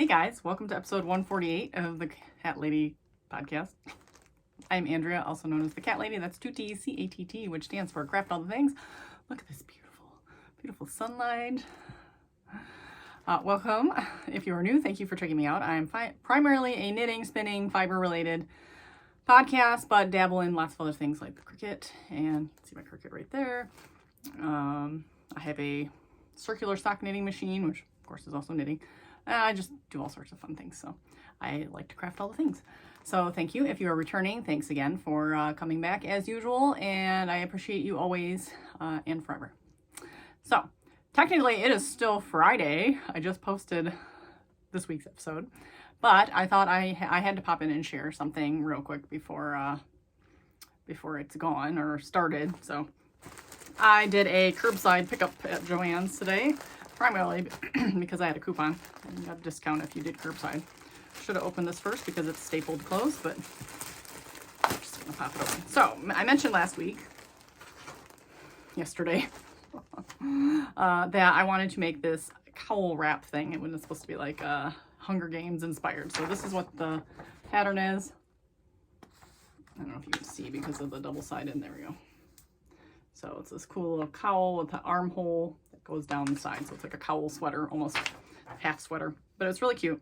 Hey guys, welcome to episode 148 of the Cat Lady podcast. I'm Andrea, also known as the Cat Lady. That's 2 T's, CATT, which stands for Craft All the Things. Look at this beautiful sunlight. Welcome. If you are new, thank you for checking me out. I'm primarily a knitting, spinning, fiber-related podcast, but dabble in lots of other things like the Cricut, and you can see my Cricut right there. I have a circular sock knitting machine, which of course is also knitting. I just do all sorts of fun things, so I like to craft all the things. So thank you. If you are returning, thanks again for coming back as usual, and I appreciate you always and forever. So technically it is still Friday. I just posted this week's episode, but I thought I had to pop in and share something real quick before it's gone or started. So I did a curbside pickup at Joann's today, primarily because I had a coupon and you got a discount if you did curbside. Should have opened this first because it's stapled closed, but I'm just gonna pop it open. So I mentioned yesterday, that I wanted to make this cowl wrap thing. It was supposed to be like Hunger Games inspired. So this is what the pattern is. I don't know if you can see because of the double-sided. There we go. So it's this cool little cowl with the armhole that goes down the side. So it's like a cowl sweater, almost half sweater, but it's really cute.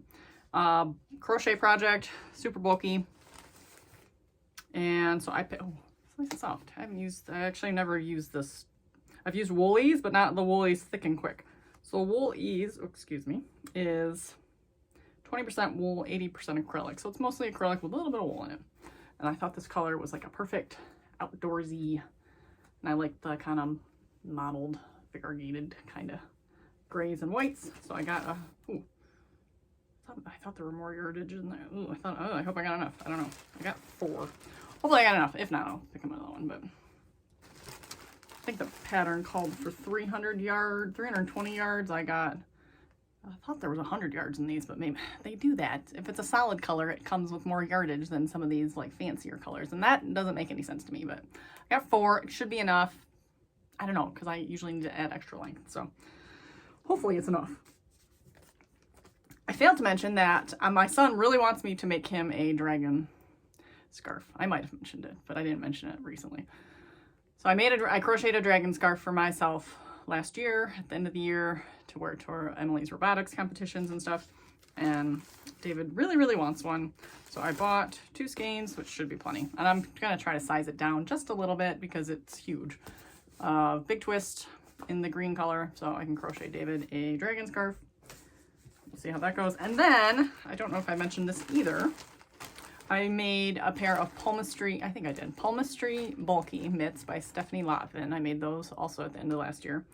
Crochet project, super bulky. And so it's nice and soft. I actually never used this. I've used Woolies, but not the Woolies Thick and Quick. So Woolies, is 20% wool, 80% acrylic. So it's mostly acrylic with a little bit of wool in it. And I thought this color was like a perfect outdoorsy, and I like the kind of mottled, variegated kind of grays and whites. So I got I thought there were more yardage in there. I hope I got enough. I don't know. I got 4. Hopefully I got enough. If not, I'll pick another one, but I think the pattern called for 320 yards. I thought there was 100 yards in these, but maybe they do that. If it's a solid color, it comes with more yardage than some of these like fancier colors, and that doesn't make any sense to me, but I got 4. It should be enough. I don't know, because I usually need to add extra length, so hopefully it's enough. I failed to mention that my son really wants me to make him a dragon scarf. I might have mentioned it, but I didn't mention it recently. So I crocheted a dragon scarf for myself last year at the end of the year to wear to Emily's robotics competitions and stuff. And David really wants one. So I bought 2 skeins, which should be plenty. And I'm going to try to size it down just a little bit because it's huge. Big twist in the green color. So I can crochet David a dragon scarf. We'll see how that goes. And then, I don't know if I mentioned this either, I made a pair of Palmistry Bulky mitts by Stephanie Lotven. I made those also at the end of last year.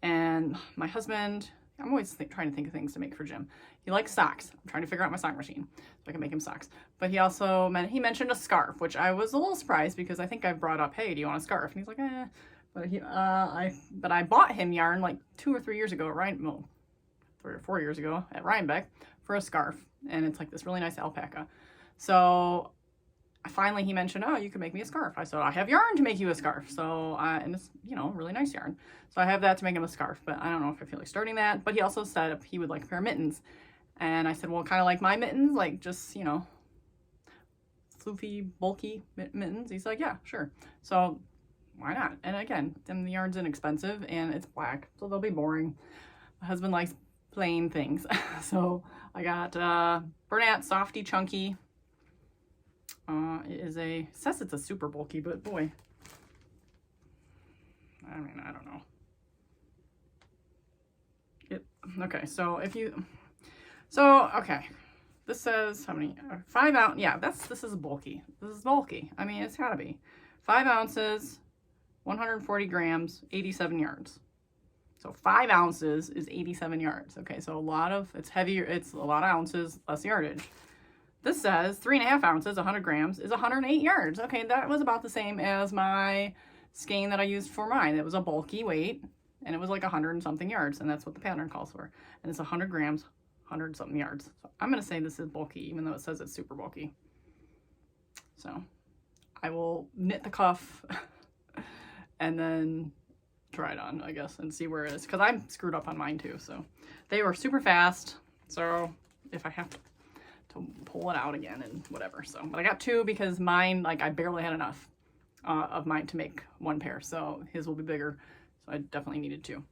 And my husband, I'm always trying to think of things to make for Jim. He likes socks. I'm trying to figure out my sock machine so I can make him socks. But he mentioned a scarf, which I was a little surprised because I think I've brought up, hey, do you want a scarf? And he's like, eh. But I bought him yarn like 2 or 3 years ago, 3 or 4 years ago at Rhinebeck for a scarf. And it's like this really nice alpaca. So finally he mentioned, oh, you can make me a scarf. I said, I have yarn to make you a scarf. So, and it's, really nice yarn. So I have that to make him a scarf, but I don't know if I feel like starting that. But he also said he would like a pair of mittens. And I said, well, kind of like my mittens, like just, floofy, bulky mittens. He's like, yeah, sure. So why not? And again, then the yarn's inexpensive and it's black, so they'll be boring. My husband likes plain things. So I got Bernat Softee Chunky. It says it's a super bulky, but boy, I don't know. Okay, this says how many? 5 ounce. Yeah, this is bulky. This is bulky. I mean, it's gotta be 5 ounces, 140 grams, 87 yards. So 5 ounces is 87 yards. Okay, so it's heavier. It's a lot of ounces, less yardage. This says 3.5 ounces, 100 grams, is 108 yards. Okay, that was about the same as my skein that I used for mine. It was a bulky weight, and it was like 100 and something yards, and that's what the pattern calls for. And it's 100 grams, 100 something yards. So I'm going to say this is bulky, even though it says it's super bulky. So I will knit the cuff and then try it on, I guess, and see where it is. Because I'm screwed up on mine too, so. They were super fast, so if I have to pull it out again and whatever. So, but I got 2 because mine, like I barely had enough of mine to make 1 pair. So his will be bigger. So I definitely needed 2.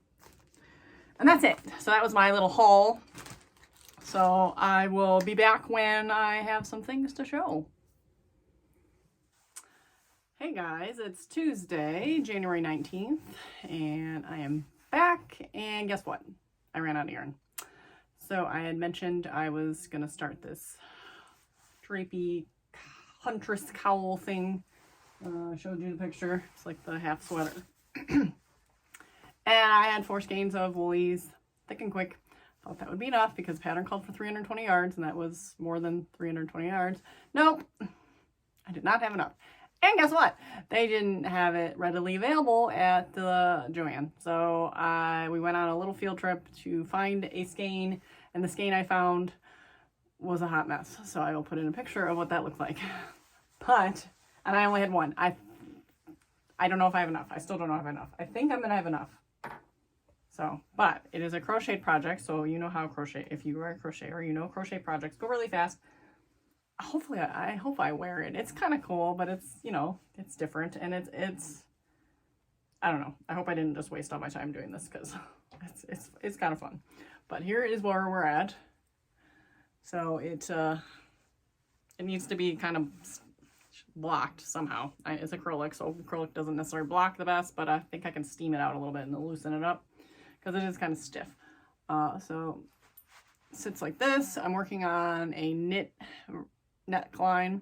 And that's it. So that was my little haul. So I will be back when I have some things to show. Hey guys, it's Tuesday, January 19th, and I am back, and guess what? I ran out of yarn. So I had mentioned I was going to start this drapey huntress cowl thing. I showed you the picture. It's like the half sweater. And I had 4 skeins of woolies, thick and quick. Thought that would be enough because the pattern called for 320 yards, and that was more than 320 yards. Nope, I did not have enough. And guess what? They didn't have it readily available at the Joann. So we went on a little field trip to find a skein, and the skein I found was a hot mess. So I will put in a picture of what that looked like. And I only had 1. I don't know if I have enough. I still don't know if I have enough. I think I'm gonna have enough. So, but it is a crochet project, so you know how crochet, if you are a crocheter, you know crochet projects go really fast. Hopefully, I hope I wear it. It's kind of cool, but it's, you know, it's different, and it's, I don't know. I hope I didn't just waste all my time doing this, because it's kind of fun. But here is where we're at. So it needs to be kind of blocked somehow. It's acrylic, so acrylic doesn't necessarily block the best, but I think I can steam it out a little bit and loosen it up, because it is kind of stiff. So it sits like this. I'm working on a knit neckline.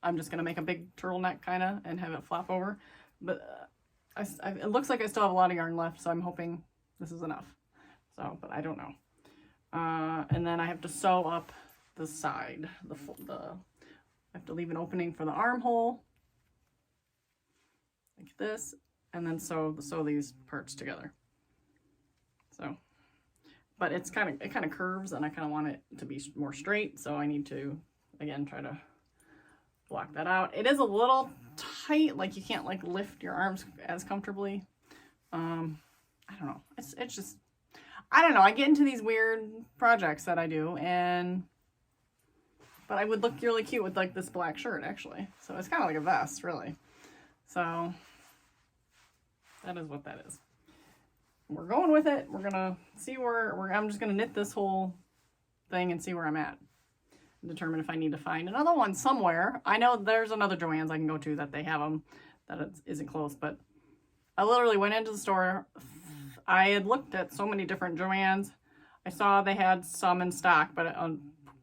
I'm just gonna make a big turtleneck kind of and have it flap over, but it looks like I still have a lot of yarn left, so I'm hoping this is enough. So, but I don't know. And then I have to sew up the side. I have to leave an opening for the armhole like this, and then sew these parts together. So, but it kind of curves, and I kind of want it to be more straight, so I need to again try to block that out. It is a little tight, like you can't like lift your arms as comfortably. I don't know. It's just, I don't know. I get into these weird projects that I do, but I would look really cute with like this black shirt actually. So it's kind of like a vest really. So that is what that is. We're going with it. We're gonna see I'm just gonna knit this whole thing and see where I'm at. Determine if I need to find another one somewhere. I know there's another Joann's I can go to that they have them, that it isn't close, but I literally went into the store. I had looked at so many different Joann's. I saw they had some in stock, but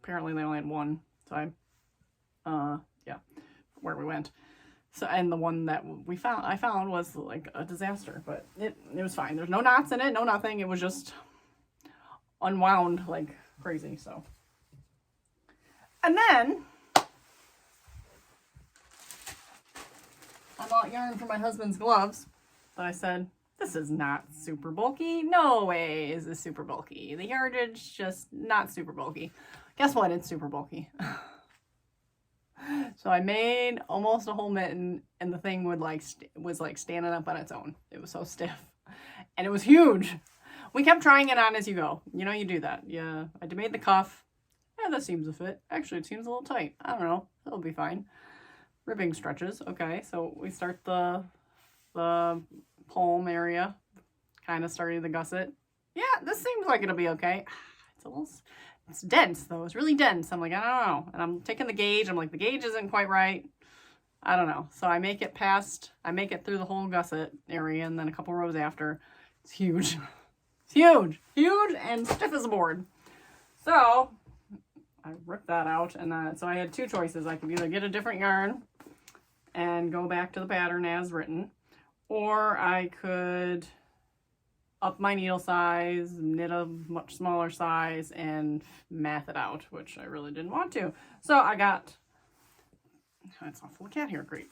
apparently they only had 1. So yeah, where we went. So, and the one that I found was like a disaster, but it was fine. There's no knots in it, no nothing. It was just unwound like crazy, so. And then I bought yarn for my husband's gloves, but I said, this is not super bulky. No way is this super bulky. The yardage just not super bulky. Guess what? It's super bulky. So I made almost a whole mitten, and the thing was like standing up on its own. It was so stiff, and it was huge. We kept trying it on as you go. You know, you do that. Yeah, I made the cuff. Yeah, that seems to fit. Actually, it seems a little tight. I don't know. That'll be fine. Ribbing stretches. Okay, so we start the palm area, kind of starting the gusset. Yeah, this seems like it'll be okay. It's dense though. It's really dense. I'm like, I don't know. And I'm taking the gauge. I'm like, the gauge isn't quite right. I don't know. So I make it through the whole gusset area, and then a couple rows after. It's huge. It's huge. Huge and stiff as a board. So I ripped that out, and so I had 2 choices. I could either get a different yarn and go back to the pattern as written, or I could up my needle size, knit a much smaller size, and math it out, which I really didn't want to. So I got, it's all full of cat hair, great.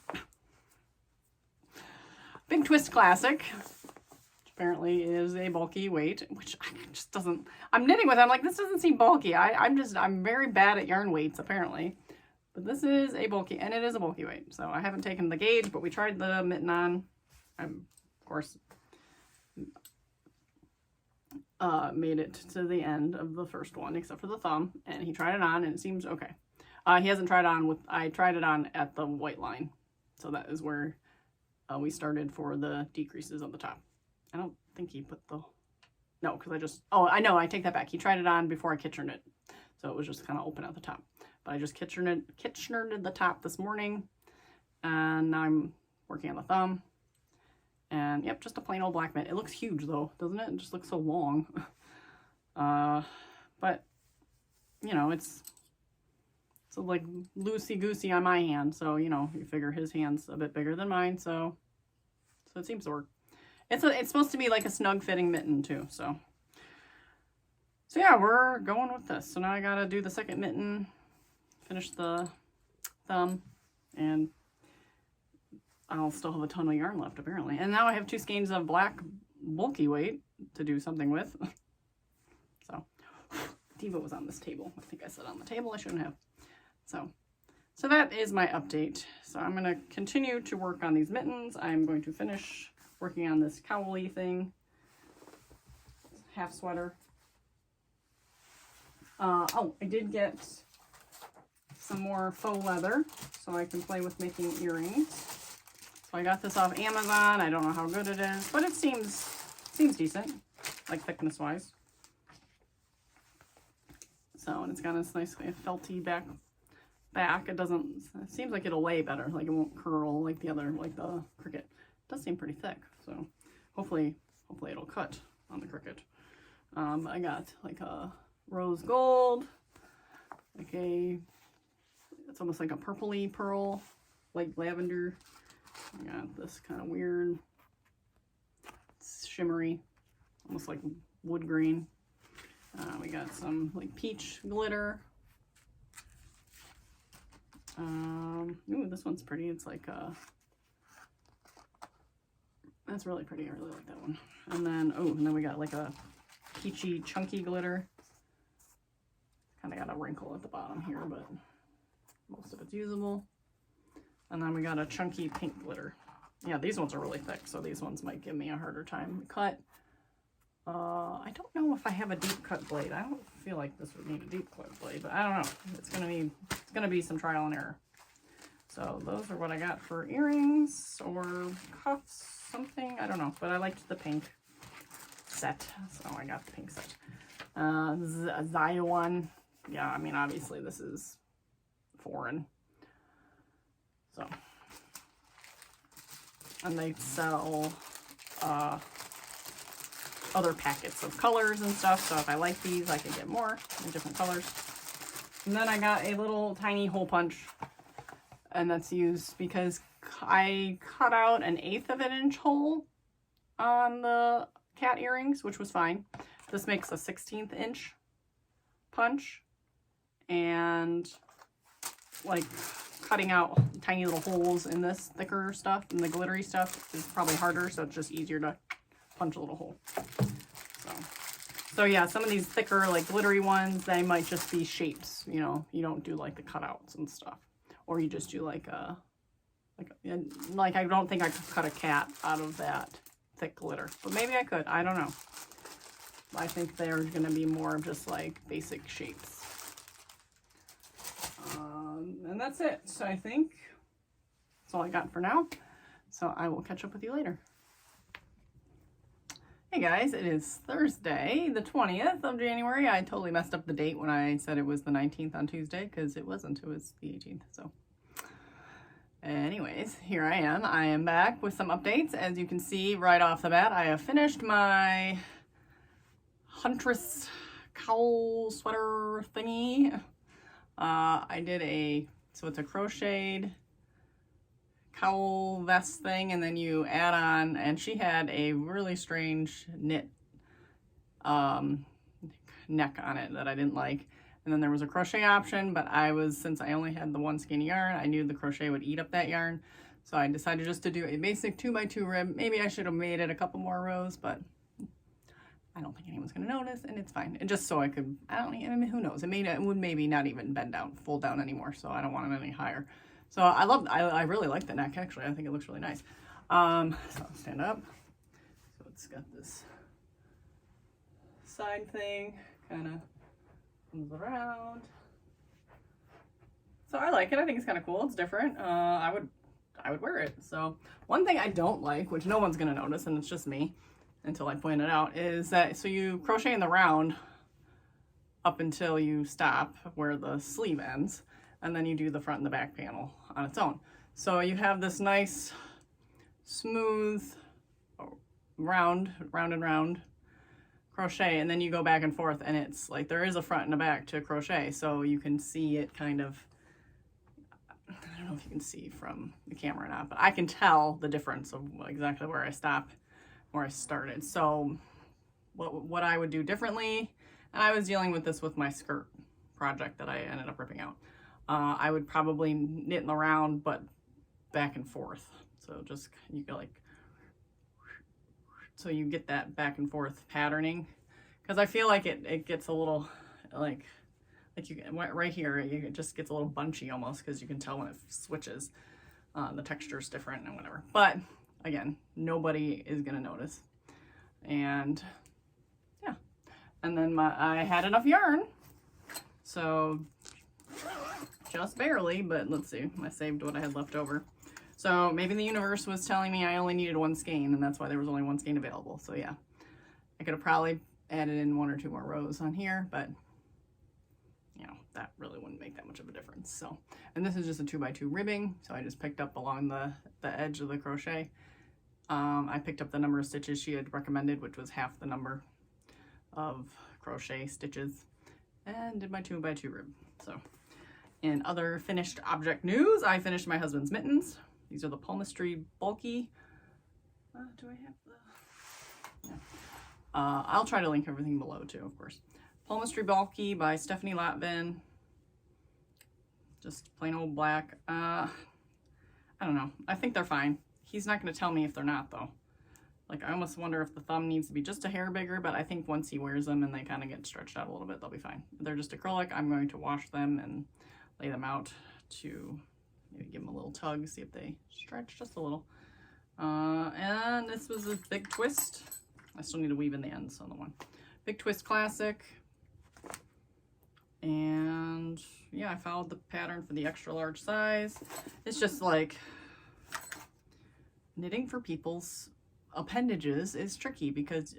Big Twist Classic, which apparently is a bulky weight, which just doesn't, I'm knitting with it, I'm like, this doesn't seem bulky. I'm very bad at yarn weights, apparently. But this is a bulky, and it is a bulky weight. So I haven't taken the gauge, but we tried the mitten on. Of course, made it to the end of the first one, except for the thumb, and he tried it on, and it seems okay. He hasn't tried it on with, I tried it on at the white line, so that is where we started for the decreases on the top. I don't think he put the, no, because I just, oh, I know, I take that back. He tried it on before I Kitchenered it, so it was just kind of open at the top. But I just Kitchenered the top this morning, and now I'm working on the thumb. And yep, just a plain old black mitt. It looks huge though, doesn't it? It just looks so long. But you know, it's so like loosey-goosey on my hand. So, you know, you figure his hand's a bit bigger than mine, so it seems to work. It's supposed to be like a snug fitting mitten too, so yeah, we're going with this. So now I gotta do the second mitten, finish the thumb, and I'll still have a ton of yarn left apparently. And now I have 2 skeins of black bulky weight to do something with. So Diva was on this table. I think I said on the table, I shouldn't have. So that is my update. So I'm gonna continue to work on these mittens. I'm going to finish working on this cowl-y thing. Half sweater. Oh, I did get some more faux leather so I can play with making earrings. So I got this off Amazon. I don't know how good it is, but it seems decent, like thickness wise. So, and it's got this nice felty back. It seems like it'll lay better, like it won't curl like the other, like the Cricut. It does seem pretty thick, so hopefully it'll cut on the Cricut. I got like a rose gold, it's almost like a purpley pearl, like lavender. I got this kind of weird, shimmery, almost like wood green. We got some like peach glitter. Ooh, this one's pretty. It's like that's really pretty. I really like that one. And then we got like a peachy chunky glitter. Kind of got a wrinkle at the bottom here, but most of it's usable. And then we got a chunky pink glitter. Yeah, these ones are really thick, so these ones might give me a harder time to cut. I don't know if I have a deep cut blade. I don't feel like this would need a deep cut blade, but I don't know. It's gonna be some trial and error. So those are what I got for earrings or cuffs, something. I don't know, but I liked the pink set, so I got the pink set. Joann. Yeah, I mean, obviously this is foreign. So, and they sell other packets of colors and stuff, so if I like these I can get more in different colors. And then I got a little tiny hole punch, and that's used because I cut out an 1/8 of an inch hole on the cat earrings, which was fine. This makes a 1/16 inch punch, and like cutting out tiny little holes in this thicker stuff and the glittery stuff is probably harder, so it's just easier to punch a little hole. So yeah, some of these thicker like glittery ones, they might just be shapes, you know, you don't do like the cutouts and stuff, or you just do like I don't think I could cut a cat out of that thick glitter, but maybe I could. I don't know. I think they're gonna be more of just like basic shapes. And that's it. So I think that's all I got for now. So I will catch up with you later. Hey guys, it is Thursday, the 20th of January. I totally messed up the date when I said it was the 19th on Tuesday, because it wasn't. It was the 18th. So anyways, here I am. I am back with some updates. As you can see right off the bat, I have finished my Huntress cowl sweater thingy. I did so it's a crocheted cowl vest thing, and then you add on, and she had a really strange knit neck on it that I didn't like. And then there was a crochet option, but since I only had the one skein of yarn, I knew the crochet would eat up that yarn. So I decided just to do a basic 2x2 rib. Maybe I should have made it a couple more rows, but I don't think anyone's gonna notice, and it's fine. And just so I could, I mean, who knows? It would maybe not even bend down, fold down anymore, so I don't want it any higher. So I really like the neck, actually. I think it looks really nice. So I'll stand up. So it's got this side thing kind of comes around. So I like it. I think it's kind of cool. It's different. I would wear it. So one thing I don't like, which no one's gonna notice, and it's just me until I point it out, is that so you crochet in the round up until you stop where the sleeve ends, and then you do the front and the back panel on its own. So you have this nice smooth round and round crochet, and then you go back and forth, and it's like there is a front and a back to crochet, so you can see it kind of, I don't know if you can see from the camera or not, but I can tell the difference of exactly where I stopped, where I started. So what I would do differently, and I was dealing with this with my skirt project that I ended up ripping out, I would probably knit in the round but back and forth. So just you go like, so you get that back and forth patterning, because I feel like it gets a little like you right here, it just gets a little bunchy almost, because you can tell when it switches. The texture is different and whatever, but again, nobody is gonna notice. And yeah, and then I had enough yarn, so just barely, but let's see, I saved what I had left over. So maybe the universe was telling me I only needed one skein, and that's why there was only one skein available. So yeah, I could have probably added in 1 or 2 more rows on here, but you know, that really wouldn't make that much of a difference. So, and this is just a 2x2 ribbing, so I just picked up along the edge of the crochet. I picked up the number of stitches she had recommended, which was half the number of crochet stitches, and did my 2x2 rib. So in other finished object news, I finished my husband's mittens. These are the Palmistry Bulky. Do I have the? Yeah. I'll try to link everything below too, of course. Palmistry Bulky by Stephanie Lotven. Just plain old black. I don't know. I think they're fine. He's not going to tell me if they're not, though. Like, I almost wonder if the thumb needs to be just a hair bigger, but I think once he wears them and they kind of get stretched out a little bit, they'll be fine. They're just acrylic. I'm going to wash them and lay them out to maybe give them a little tug, see if they stretch just a little. And this was a big twist. I still need to weave in the ends on the one. Big Twist Classic. And yeah, I followed the pattern for the extra large size. It's just like knitting for people's appendages is tricky because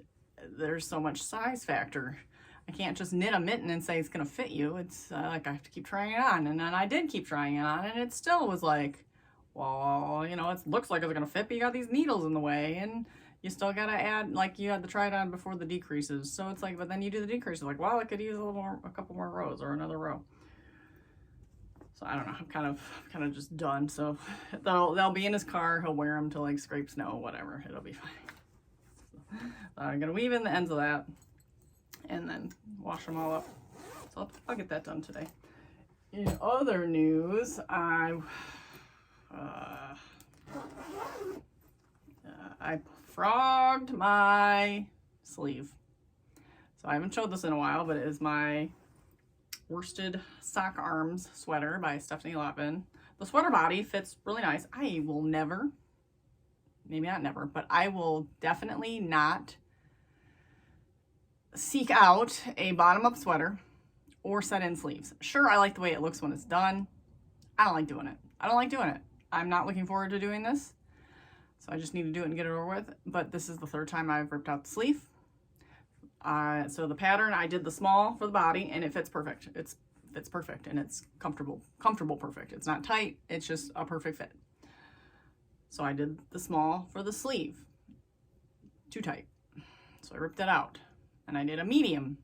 there's so much size factor. I can't just knit a mitten and say it's gonna fit you. It's like I have to keep trying it on, and then I did keep trying it on, and it still was like, well, you know, it looks like it's gonna fit, but you got these needles in the way, and you still gotta add, like, you had to try it on before the decreases. So it's like, but then you do the decreases, like, well, I could use a couple more rows or another row. So I don't know, I'm kind of just done. So they'll be in his car. He'll wear them to like scrape snow, whatever. It'll be fine. So, I'm gonna weave in the ends of that and then wash them all up. So I'll get that done today. In other news, I frogged my sleeve. So I haven't showed this in a while, but it is my worsted sock arms sweater by Stephanie Lotven. The sweater body fits really nice. I will never, maybe not never, but I will definitely not seek out a bottom-up sweater or set-in sleeves. Sure, I like the way it looks when it's done. I don't like doing it. I don't like doing it. I'm not looking forward to doing this. So I just need to do it and get it over with. But this is the third time I've ripped out the sleeve. So the pattern, I did the small for the body, and it fits perfect. It fits perfect, and it's comfortable perfect. It's not tight, it's just a perfect fit. So I did the small for the sleeve. Too tight. So I ripped it out. And I did a medium.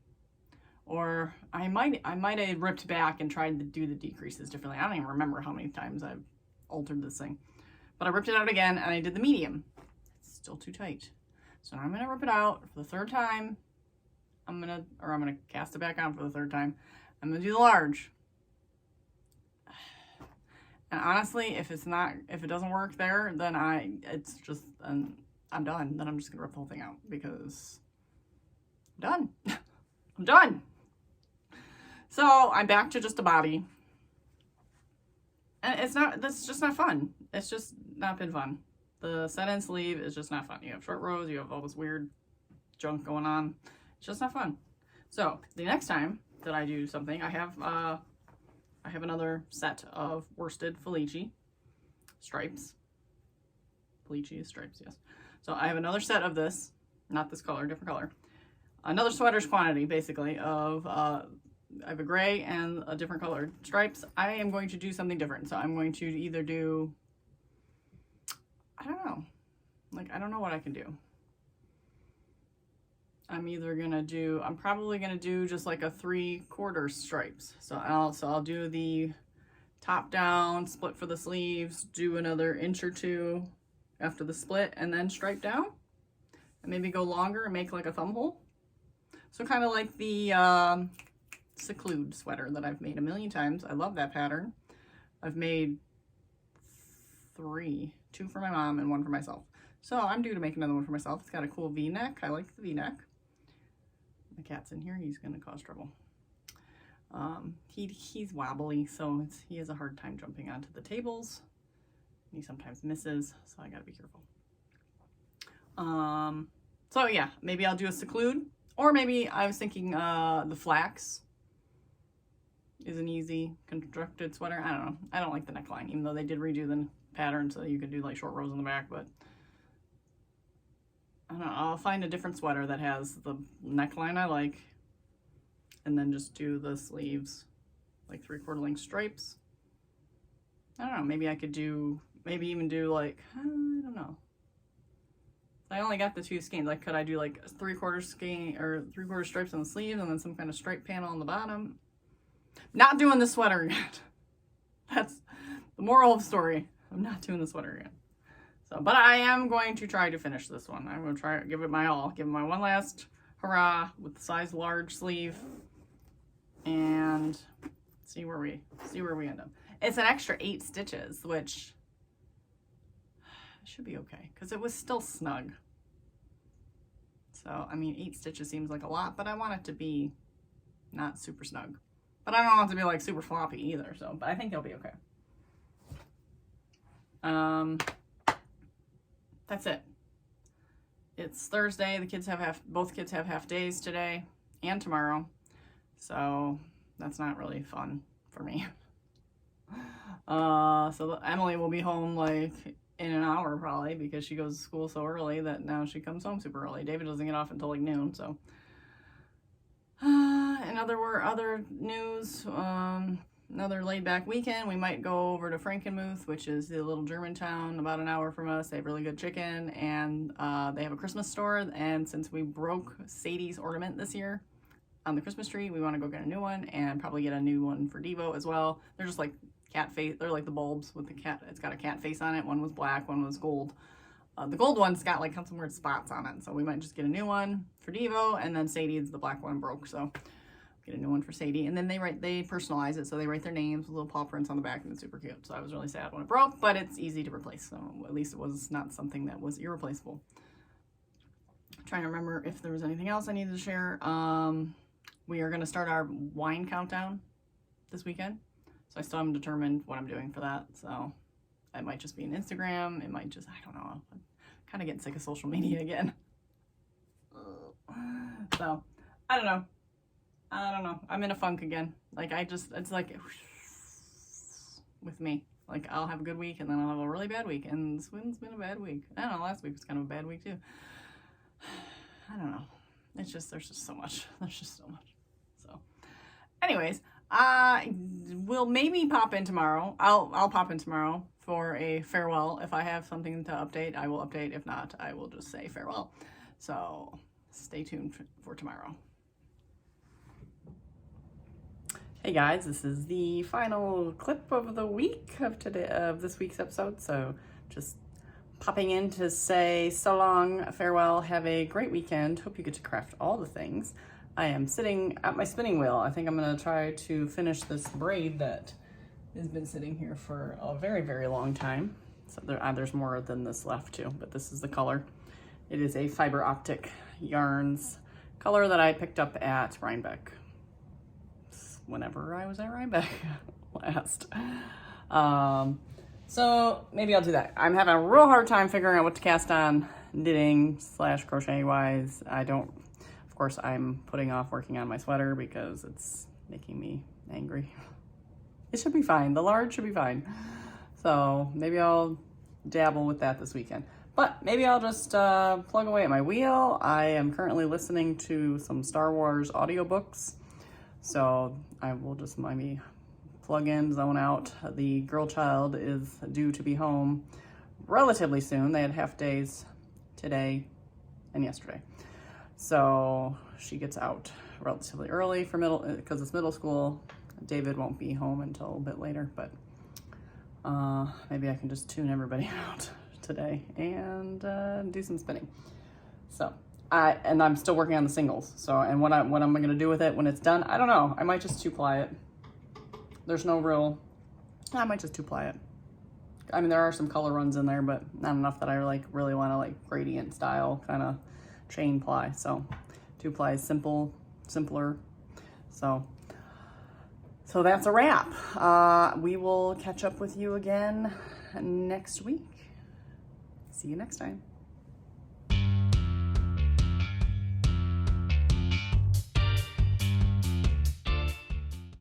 Or I might have ripped back and tried to do the decreases differently. I don't even remember how many times I've altered this thing. But I ripped it out again, and I did the medium. It's still too tight. So now I'm gonna rip it out for the third time. I'm gonna cast it back on for the third time. I'm gonna do the large. And honestly, if it doesn't work there, then I'm done. Then I'm just gonna rip the whole thing out because I'm done. I'm done. So I'm back to just a body. And that's just not fun. It's just not been fun. The set-in sleeve is just not fun. You have short rows, you have all this weird junk going on. It's just not fun. So the next time that I do something, I have another set of worsted Felici stripes. Felici stripes, yes. So I have another set of this, not this color, different color. Another sweater's quantity, basically, of I have a gray and a different colored stripes. I am going to do something different. So I'm going to either do, I don't know. Like, I don't know what I can do. I'm probably gonna do just like a 3/4 stripes. So I'll do the top down, split for the sleeves, do another inch or two after the split, and then stripe down. And maybe go longer and make like a thumb hole. So kind of like the Seclude sweater that I've made a million times. I love that pattern. I've made 3, 2 for my mom and 1 for myself. So I'm due to make another one for myself. It's got a cool V-neck. I like the V-neck. The cat's in here. He's going to cause trouble. He's wobbly, so he has a hard time jumping onto the tables. He sometimes misses, so I got to be careful. So yeah, maybe I'll do a Seclude, or maybe I was thinking the flax is an easy constructed sweater. I don't know. I don't like the neckline, even though they did redo the pattern so you could do like short rows in the back, but I don't know. I'll find a different sweater that has the neckline I like, and then just do the sleeves like 3/4 length stripes. I don't know. Maybe I could do, maybe even do like, I don't know. I only got the 2 skeins. Like, could I do like a 3/4 skein or 3/4 stripes on the sleeves and then some kind of stripe panel on the bottom? Not doing the sweater yet. That's the moral of the story. I'm not doing the sweater again. So, but I am going to try to finish this one. I'm going to try, give it my all. Give it my one last hurrah with the size large sleeve, and see where we end up. It's an extra 8 stitches, which should be okay because it was still snug. So, I mean, 8 stitches seems like a lot, but I want it to be not super snug. But I don't want it to be like super floppy either. So, but I think it'll be okay. That's it. It's Thursday. The kids have both kids have half days today and tomorrow. So that's not really fun for me. So Emily will be home like in an hour probably because she goes to school so early that now she comes home super early. David doesn't get off until like noon. So, in other news, another laid back weekend. We might go over to Frankenmuth, which is the little German town about an hour from us. They have really good chicken, and they have a Christmas store. And since we broke Sadie's ornament this year on the Christmas tree, we want to go get a new one and probably get a new one for Devo as well. They're just like cat face. They're like the bulbs with the cat. It's got a cat face on it. One was black, one was gold. The gold one's got like some weird spots on it. So we might just get a new one for Devo, and then Sadie's the black one broke. So get a new one for Sadie, and then they personalize it, so they write their names with little paw prints on the back, and it's super cute. So I was really sad when it broke, but it's easy to replace, so at least it was not something that was irreplaceable. I'm trying to remember if there was anything else I needed to share. We are going to start our wine countdown this weekend, so I still haven't determined what I'm doing for that. So it might just be an Instagram, it might just, I don't know, I'm kind of getting sick of social media again. So I don't know. I'm in a funk again. Like, it's like with me. Like, I'll have a good week and then I'll have a really bad week. And this one's been a bad week. I don't know, last week was kind of a bad week too. I don't know. It's just, there's just so much. There's just so much. So, anyways, I will maybe pop in tomorrow. I'll pop in tomorrow for a farewell. If I have something to update, I will update. If not, I will just say farewell. So, stay tuned for tomorrow. Hey guys, this is the final clip of the week of this week's episode. So just popping in to say so long, farewell, have a great weekend. Hope you get to craft all the things. I am sitting at my spinning wheel. I think I'm going to try to finish this braid that has been sitting here for a very, very long time. So there's more than this left too, but this is the color. It is a fiber Optic yarns color that I picked up at Rhinebeck whenever I was at Rhinebeck last. So maybe I'll do that. I'm having a real hard time figuring out what to cast on knitting / crochet wise. Of course, I'm putting off working on my sweater because it's making me angry. It should be fine. The large should be fine. So maybe I'll dabble with that this weekend. But maybe I'll just plug away at my wheel. I am currently listening to some Star Wars audiobooks. So I will just maybe plug in, zone out. The girl child is due to be home relatively soon. They had half days today and yesterday. So she gets out relatively early for because it's middle school. David won't be home until a bit later, but maybe I can just tune everybody out today and do some spinning. So I'm still working on the singles. So, and what I'm going to do with it when it's done, I don't know. I might just 2-ply it. There's no real, I might just 2-ply it. I mean, there are some color runs in there, but not enough that I really want to like gradient style kind of chain ply. So 2-ply is simpler. So that's a wrap. We will catch up with you again next week. See you next time.